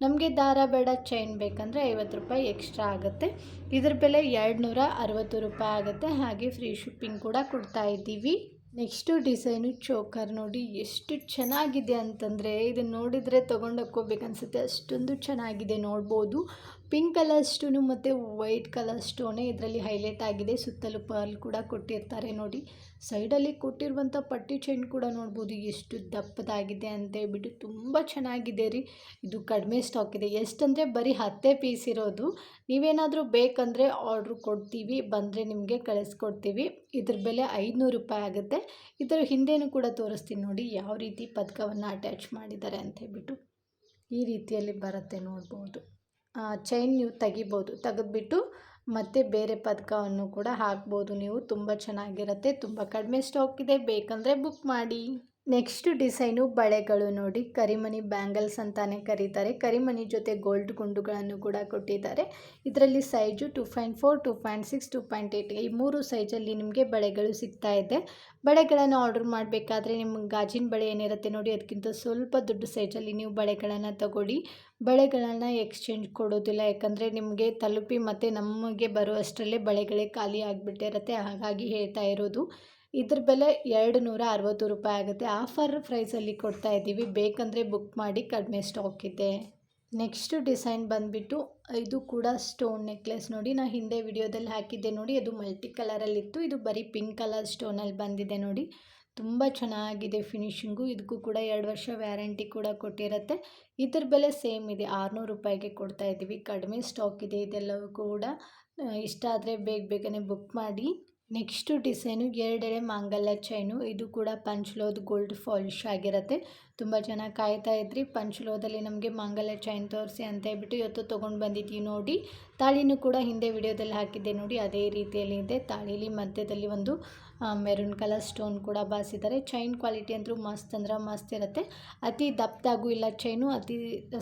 ನಮಗೆ ದಾರ ಬೇಡ ಚೈನ್ ಬೇಕಂದರೆ 50 ರೂಪಾಯಿ ಎಕ್ಸ್ಟ್ರಾ ಆಗುತ್ತೆ. ಇದ್ರ ಬೆಲೆ 260 ರೂಪಾಯಿ ಆಗುತ್ತೆ. ಹಾಗೆ ಫ್ರೀ ಶಿಪ್ಪಿಂಗ್ ಕೂಡ ಕೊಡ್ತಾ ಇದ್ದೀವಿ. ನೆಕ್ಸ್ಟು ಡಿಸೈನು ಚೋಕರ್ ನೋಡಿ ಎಷ್ಟು ಚೆನ್ನಾಗಿದೆ ಅಂತಂದರೆ ಇದನ್ನು ನೋಡಿದರೆ ತೊಗೊಂಡೋಗ್ಕೋಬೇಕನ್ಸುತ್ತೆ, ಅಷ್ಟೊಂದು ಚೆನ್ನಾಗಿದೆ ನೋಡ್ಬೋದು. ಪಿಂಕ್ ಕಲರ್ ಸ್ಟೋನು ಮತ್ತು ವೈಟ್ ಕಲರ್ ಸ್ಟೋನೇ ಇದರಲ್ಲಿ ಹೈಲೈಟ್ ಆಗಿದೆ. ಸುತ್ತಲೂ ಪರ್ಲ್ ಕೂಡ ಕೊಟ್ಟಿರ್ತಾರೆ ನೋಡಿ. ಸೈಡಲ್ಲಿ ಕೊಟ್ಟಿರುವಂಥ ಪಟ್ಟಿ ಚೈನ್ ಕೂಡ ನೋಡ್ಬೋದು ಎಷ್ಟು ದಪ್ಪದಾಗಿದೆ ಅಂತ ಹೇಳ್ಬಿಟ್ಟು. ತುಂಬ ಚೆನ್ನಾಗಿದೆ ರೀ. ಇದು ಕಡಿಮೆ ಸ್ಟಾಕ್ ಇದೆ. ಎಷ್ಟಂದರೆ ಬರೀ 10 ಪೀಸ್ ಇರೋದು. ನೀವೇನಾದರೂ ಬೇಕಂದರೆ ಆರ್ಡ್ರ್ ಕೊಡ್ತೀವಿ, ಬಂದರೆ ನಿಮಗೆ ಕಳಿಸ್ಕೊಡ್ತೀವಿ. ಇದ್ರ ಬೆಲೆ 500 ರೂಪಾಯಿ ಆಗುತ್ತೆ. ಇದರ ಹಿಂದೆನೂ ಕೂಡ ತೋರಿಸ್ತೀನಿ ನೋಡಿ ಯಾವ ರೀತಿ ಪದಕವನ್ನು ಅಟ್ಯಾಚ್ ಮಾಡಿದ್ದಾರೆ ಅಂತ ಹೇಳ್ಬಿಟ್ಟು. ಈ ರೀತಿಯಲ್ಲಿ ಬರುತ್ತೆ ನೋಡ್ಬೋದು. ಚೈನ್ ನೀವು ತೆಗಿಬೋದು, ತೆಗೆದ್ಬಿಟ್ಟು ಮತ್ತು ಬೇರೆ ಪದಕವನ್ನು ಕೂಡ ಹಾಕ್ಬೋದು ನೀವು. ತುಂಬ ಚೆನ್ನಾಗಿರುತ್ತೆ. ತುಂಬ ಕಡಿಮೆ ಸ್ಟಾಕ್ ಇದೆ, ಬೇಕಂದರೆ ಬುಕ್ ಮಾಡಿ. ನೆಕ್ಸ್ಟ್ ಡಿಸೈನು ಬಳೆಗಳು ನೋಡಿ, ಕರಿಮಣಿ ಬ್ಯಾಂಗಲ್ಸ್ ಅಂತಾನೆ ಕರೀತಾರೆ. ಕರಿಮಣಿ ಜೊತೆ ಗೋಲ್ಡ್ ಗುಂಡುಗಳನ್ನು ಕೂಡ ಕೊಟ್ಟಿದ್ದಾರೆ. ಇದರಲ್ಲಿ ಸೈಜು 2.4, 2.6, 2.8 ಈ 3 ಸೈಜಲ್ಲಿ ನಿಮಗೆ ಬಳೆಗಳು ಸಿಗ್ತಾ ಇದೆ. ಬಳೆಗಳನ್ನು ಆರ್ಡರ್ ಮಾಡಬೇಕಾದ್ರೆ ನಿಮ್ಮ ಗಾಜಿನ ಬಳೆ ಏನಿರುತ್ತೆ ನೋಡಿ, ಅದಕ್ಕಿಂತ ಸ್ವಲ್ಪ ದೊಡ್ಡ ಸೈಜಲ್ಲಿ ನೀವು ಬಳೆಗಳನ್ನು ತಗೊಳ್ಳಿ. ಬಳೆಗಳನ್ನು ಎಕ್ಸ್ಚೇಂಜ್ ಕೊಡೋದಿಲ್ಲ, ಯಾಕಂದರೆ ನಿಮಗೆ ತಲುಪಿ ಮತ್ತು ನಮಗೆ ಬರುವಷ್ಟರಲ್ಲೇ ಬಳೆಗಳೇ ಖಾಲಿ ಆಗಿಬಿಟ್ಟಿರುತ್ತೆ. ಹಾಗಾಗಿ ಹೇಳ್ತಾ ಇರೋದು. ಇದ್ರ ಬೆಲೆ 260 ರೂಪಾಯಿ ಆಗುತ್ತೆ. ಆಫರ್ ಪ್ರೈಸಲ್ಲಿ ಕೊಡ್ತಾ ಇದ್ದೀವಿ, ಬೇಕಂದರೆ ಬುಕ್ ಮಾಡಿ, ಕಡಿಮೆ ಸ್ಟಾಕ್ ಇದೆ. ನೆಕ್ಸ್ಟ್ ಡಿಸೈನ್ ಬಂದುಬಿಟ್ಟು ಇದು ಕೂಡ ಸ್ಟೋನ್ ನೆಕ್ಲೆಸ್ ನೋಡಿ. ನಾನು ಹಿಂದೆ ವಿಡಿಯೋದಲ್ಲಿ ಹಾಕಿದ್ದೆ ನೋಡಿ, ಅದು ಮಲ್ಟಿ ಕಲರಲ್ಲಿತ್ತು. ಇದು ಬರೀ ಪಿಂಕ್ ಕಲರ್ ಸ್ಟೋನಲ್ಲಿ ಬಂದಿದೆ ನೋಡಿ. ತುಂಬ ಚೆನ್ನಾಗಿದೆ ಫಿನಿಶಿಂಗು. ಇದಕ್ಕೂ ಕೂಡ 2 ವರ್ಷ ವ್ಯಾರಂಟಿ ಕೂಡ ಕೊಟ್ಟಿರುತ್ತೆ. ಇದ್ರ ಬೆಲೆ ಸೇಮ್ ಇದೆ, 600 ರೂಪಾಯಿಗೆ ಕೊಡ್ತಾ ಇದ್ದೀವಿ. ಕಡಿಮೆ ಸ್ಟಾಕ್ ಇದೆ ಇದೆಲ್ಲವೂ ಕೂಡ. ಇಷ್ಟ ಆದರೆ ಬೇಗನೆ ಬುಕ್ ಮಾಡಿ. ನೆಕ್ಸ್ಟು ಡಿಸೈನು 2 ಎಳೆ ಮಾಂಗಲ್ಯ ಚೈನು. ಇದು ಕೂಡ ಪಂಚಲೋದ್ ಗೋಲ್ಡ್ ಪಾಲಿಶ್ ಆಗಿರುತ್ತೆ. ತುಂಬ ಜನ ಕಾಯ್ತಾ ಇದ್ರಿ ಪಂಚಲೋದಲ್ಲಿ ನಮಗೆ ಮಾಂಗಲ್ಯ ಚೈನ್ ತೋರಿಸಿ ಅಂತ ಹೇಳ್ಬಿಟ್ಟು ಇವತ್ತು ತೊಗೊಂಡು ಬಂದಿದ್ದೀವಿ ನೋಡಿ. ತಾಳಿನೂ ಕೂಡ ಹಿಂದೆ ವಿಡಿಯೋದಲ್ಲಿ ಹಾಕಿದ್ದೆ ನೋಡಿ, ಅದೇ ರೀತಿಯಲ್ಲಿ ಇದೆ. ತಾಳಿಲಿ ಮಧ್ಯದಲ್ಲಿ ಒಂದು ಮೆರೂನ್ ಕಲರ್ ಸ್ಟೋನ್ ಕೂಡ ಬಾರಿಸಿದ್ದಾರೆ. ಚೈನ್ ಕ್ವಾಲಿಟಿ ಅಂತೂ ಮಸ್ತ್ ಅಂದ್ರೆ ಮಸ್ತ್ ಇರುತ್ತೆ. ಅತಿ ದಪ್ಪದಾಗೂ ಇಲ್ಲ ಚೈನು, ಅತಿ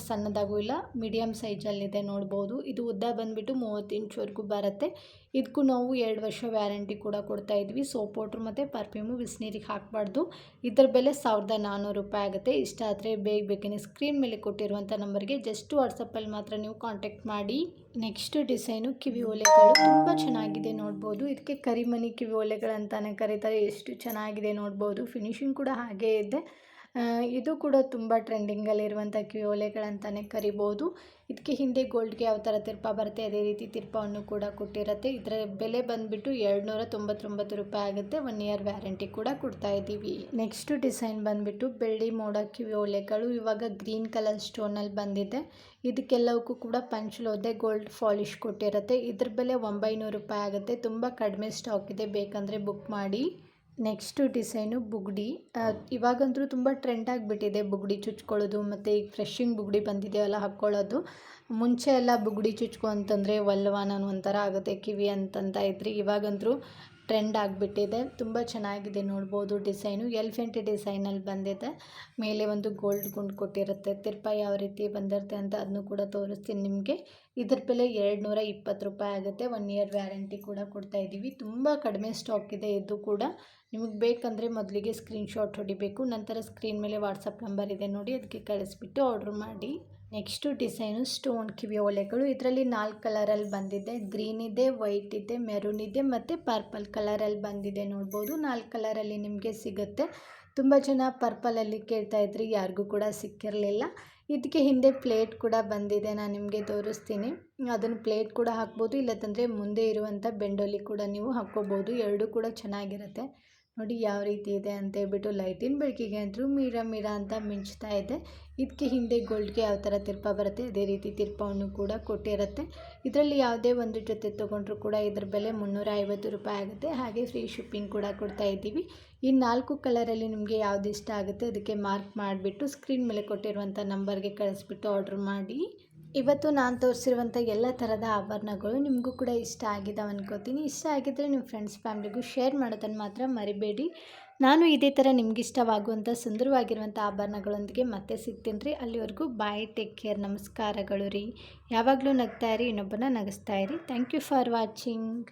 ಸಣ್ಣದಾಗೂ ಇಲ್ಲ, ಮೀಡಿಯಮ್ ಸೈಜಲ್ಲಿದೆ ನೋಡ್ಬೋದು. ಇದು ಉದ್ದ ಬಂದುಬಿಟ್ಟು 30 ಇಂಚ್ವರೆಗೂ ಬರುತ್ತೆ. ಇದಕ್ಕೂ ನಾವು 2 ವರ್ಷ ವ್ಯಾರಂಟಿ ಕೂಡ ಕೊಡ್ತಾ ಇದ್ವಿ. ಸೋಪ್ ಪೌಡ್ರ್ ಮತ್ತು ಪರ್ಫ್ಯೂಮು ಬಿಸಿನೀರಿಗೆ ಹಾಕಬಾರ್ದು. ಇದರ ಬೆಲೆ 1400 ರೂಪಾಯಿ ಆಗುತ್ತೆ. ಇಷ್ಟ ಆದರೆ ಬೇಗನೆ ಸ್ಕ್ರೀನ್ ಮೇಲೆ ಕೊಟ್ಟಿರುವಂಥ ನಂಬರ್ಗೆ ಜಸ್ಟ್ ವಾಟ್ಸಪ್ಪಲ್ಲಿ ಮಾತ್ರ ನೀವು ಕಾಂಟ್ಯಾಕ್ಟ್ ಮಾಡಿ. ನೆಕ್ಸ್ಟ್ ಡಿಸೈನು ಕಿವಿ ಓಲೆಗಳು ತುಂಬ ಚೆನ್ನಾಗಿದೆ ನೋಡ್ಬೋದು. ಇದಕ್ಕೆ ಕರಿಮಣಿ ಕಿವಿ ಓಲೆಗಳಂತಾನೆ ಕರೀತಾರೆ. ಎಷ್ಟು ಚೆನ್ನಾಗಿದೆ ನೋಡ್ಬೋದು. ಫಿನಿಶಿಂಗ್ ಕೂಡ ಹಾಗೇ ಇದೆ. ಇದು ಕೂಡ ತುಂಬ ಟ್ರೆಂಡಿಂಗಲ್ಲಿರುವಂಥ ಕಿವಿ ಓಲೆಗಳಂತಾನೆ ಕರಿಬೋದು. ಇದಕ್ಕೆ ಹಿಂದೆ ಗೋಲ್ಡ್ಗೆ ಯಾವ ಥರ ತಿರ್ಪ ಬರುತ್ತೆ ಅದೇ ರೀತಿ ತಿರ್ಪವನ್ನು ಕೂಡ ಕೊಟ್ಟಿರುತ್ತೆ. ಇದರ ಬೆಲೆ ಬಂದುಬಿಟ್ಟು 299 ರೂಪಾಯಿ ಆಗುತ್ತೆ. 1 ಇಯರ್ ವ್ಯಾರಂಟಿ ಕೂಡ ಕೊಡ್ತಾ ಇದ್ದೀವಿ. ನೆಕ್ಸ್ಟ್ ಡಿಸೈನ್ ಬಂದುಬಿಟ್ಟು ಬೆಳ್ಳಿ ಮೋಡ ಕಿವಿ ಓಲೆಗಳು. ಇವಾಗ ಗ್ರೀನ್ ಕಲರ್ ಸ್ಟೋನಲ್ಲಿ ಬಂದಿದೆ. ಇದಕ್ಕೆಲ್ಲವಕ್ಕೂ ಕೂಡ ಪಂಚಲೋದೆ ಗೋಲ್ಡ್ ಪಾಲಿಶ್ ಕೊಟ್ಟಿರುತ್ತೆ. ಇದ್ರ ಬೆಲೆ 900 ರೂಪಾಯಿ ಆಗುತ್ತೆ. ತುಂಬ ಕಡಿಮೆ ಸ್ಟಾಕ್ ಇದೆ, ಬೇಕಂದರೆ ಬುಕ್ ಮಾಡಿ. ನೆಕ್ಸ್ಟು ಡಿಸೈನು ಬುಗ್ಡಿ. ಇವಾಗಂತೂ ತುಂಬ ಟ್ರೆಂಡ್ ಆಗಿಬಿಟ್ಟಿದೆ ಬುಗ್ಡಿ ಚುಚ್ಕೊಳ್ಳೋದು, ಮತ್ತು ಈಗ ಫ್ರೆಶಿಂಗ್ ಬುಗ್ಡಿ ಬಂದಿದೆಯಲ್ಲ ಹಾಕ್ಕೊಳ್ಳೋದು. ಮುಂಚೆ ಎಲ್ಲ ಬುಗ್ಡಿ ಚುಚ್ಕೊ ಅಂತಂದರೆ ವಲ್ವಾ ನಾನು ಒಂಥರ ಆಗುತ್ತೆ ಕಿವಿ ಅಂತಂತ ಇದ್ರಿ. ಇವಾಗಂತೂ ಟ್ರೆಂಡ್ ಆಗಿಬಿಟ್ಟಿದೆ. ತುಂಬ ಚೆನ್ನಾಗಿದೆ ನೋಡ್ಬೋದು. ಡಿಸೈನು ಎಲಿಫೆಂಟ್ ಡಿಸೈನಲ್ಲಿ ಬಂದಿದೆ. ಮೇಲೆ ಒಂದು ಗೋಲ್ಡ್ ಗುಂಡು ಕೊಟ್ಟಿರುತ್ತೆ. ತಿರ್ಪ ಯಾವ ರೀತಿ ಬಂದಿರುತ್ತೆ ಅಂತ ಅದನ್ನು ಕೂಡ ತೋರಿಸ್ತೀನಿ ನಿಮಗೆ. ಇದ್ರ ಬೆಲೆ 220 ರೂಪಾಯಿ ಆಗುತ್ತೆ. 1 ಇಯರ್ ವ್ಯಾರಂಟಿ ಕೂಡ ಕೊಡ್ತಾ ಇದ್ದೀವಿ. ತುಂಬ ಕಡಿಮೆ ಸ್ಟಾಕ್ ಇದೆ. ಇದು ಕೂಡ ನಿಮಗೆ ಬೇಕಂದರೆ ಮೊದಲಿಗೆ ಸ್ಕ್ರೀನ್ಶಾಟ್ ಹೊಡಿಬೇಕು. ನಂತರ ಸ್ಕ್ರೀನ್ ಮೇಲೆ ವಾಟ್ಸಪ್ ನಂಬರ್ ಇದೆ ನೋಡಿ, ಅದಕ್ಕೆ ಕಳಿಸ್ಬಿಟ್ಟು ಆರ್ಡ್ರ್ ಮಾಡಿ. ನೆಕ್ಸ್ಟು ಡಿಸೈನು ಸ್ಟೋನ್ ಕಿವಿ ಓಲೆಗಳು. ಇದರಲ್ಲಿ 4 ಕಲರಲ್ಲಿ ಬಂದಿದೆ. ಗ್ರೀನ್ ಇದೆ, ವೈಟ್ ಇದೆ, ಮೆರೂನ್ ಇದೆ ಮತ್ತು ಪರ್ಪಲ್ ಕಲರಲ್ಲಿ ಬಂದಿದೆ ನೋಡ್ಬೋದು. 4 ಕಲರಲ್ಲಿ ನಿಮಗೆ ಸಿಗುತ್ತೆ. ತುಂಬ ಜನ ಪರ್ಪಲಲ್ಲಿ ಕೇಳ್ತಾ ಇದ್ರಿ, ಯಾರಿಗೂ ಕೂಡ ಸಿಕ್ಕಿರಲಿಲ್ಲ. ಇದಕ್ಕೆ ಹಿಂದೆ ಪ್ಲೇಟ್ ಕೂಡ ಬಂದಿದೆ, ನಾನು ನಿಮಗೆ ತೋರಿಸ್ತೀನಿ. ಅದನ್ನು ಪ್ಲೇಟ್ ಕೂಡ ಹಾಕ್ಬೋದು, ಇಲ್ಲದಂದರೆ ಮುಂದೆ ಇರುವಂಥ ಬೆಂಡೋಲಿ ಕೂಡ ನೀವು ಹಾಕ್ಕೋಬೋದು. ಎರಡೂ ಕೂಡ ಚೆನ್ನಾಗಿರುತ್ತೆ ನೋಡಿ ಯಾವ ರೀತಿ ಇದೆ ಅಂತ ಹೇಳ್ಬಿಟ್ಟು. ಲೈಟಿನ ಬೆಳಕಿಗೆ ಅಂತೂ ಮೀರ ಅಂತ ಮಿಂಚ್ತಾ ಇದೆ. ಇದಕ್ಕೆ ಹಿಂದೆ ಗೋಲ್ಡ್ಗೆ ಯಾವ ಥರ ತಿರ್ಪ ಬರುತ್ತೆ ಅದೇ ರೀತಿ ತಿರ್ಪವನ್ನು ಕೂಡ ಕೊಟ್ಟಿರುತ್ತೆ. ಇದರಲ್ಲಿ ಯಾವುದೇ ಒಂದು ಜೊತೆ ತೊಗೊಂಡ್ರೂ ಕೂಡ ಇದ್ರ ಬೆಲೆ 350 ರೂಪಾಯಿ ಆಗುತ್ತೆ. ಹಾಗೆ ಫ್ರೀ ಶಿಪ್ಪಿಂಗ್ ಕೂಡ ಕೊಡ್ತಾ ಇದ್ದೀವಿ. ಈ 4 ಕಲರಲ್ಲಿ ನಿಮಗೆ ಯಾವುದು ಇಷ್ಟ ಆಗುತ್ತೆ ಅದಕ್ಕೆ ಮಾರ್ಕ್ ಮಾಡಿಬಿಟ್ಟು ಸ್ಕ್ರೀನ್ ಮೇಲೆ ಕೊಟ್ಟಿರುವಂಥ ನಂಬರ್ಗೆ ಕಳಿಸ್ಬಿಟ್ಟು ಆರ್ಡ್ರ್ ಮಾಡಿ. ಇವತ್ತು ನಾನು ತೋರಿಸಿರುವಂಥ ಎಲ್ಲ ಥರದ ಆಭರಣಗಳು ನಿಮಗೂ ಕೂಡ ಇಷ್ಟ ಆಗಿದ್ದಾವೆ ಅನ್ಕೋತೀನಿ. ಇಷ್ಟ ಆಗಿದ್ದರೆ ನಿಮ್ಮ ಫ್ರೆಂಡ್ಸ್ ಫ್ಯಾಮ್ಲಿಗೂ ಶೇರ್ ಮಾಡೋದನ್ನು ಮಾತ್ರ ಮರಿಬೇಡಿ. ನಾನು ಇದೇ ಥರ ನಿಮಗಿಷ್ಟವಾಗುವಂಥ ಸುಂದರವಾಗಿರುವಂಥ ಆಭರಣಗಳೊಂದಿಗೆ ಮತ್ತೆ ಸಿಗ್ತೀನಿ ರೀ. ಅಲ್ಲಿವರೆಗೂ ಬಾಯ್, ಟೇಕ್ ಕೇರ್, ನಮಸ್ಕಾರಗಳು ರೀ. ಯಾವಾಗಲೂ ನಗ್ತಾ ಇರಿ, ಇನ್ನೊಬ್ಬನ ನಗಿಸ್ತಾ ಇರಿ. Thank you for watching.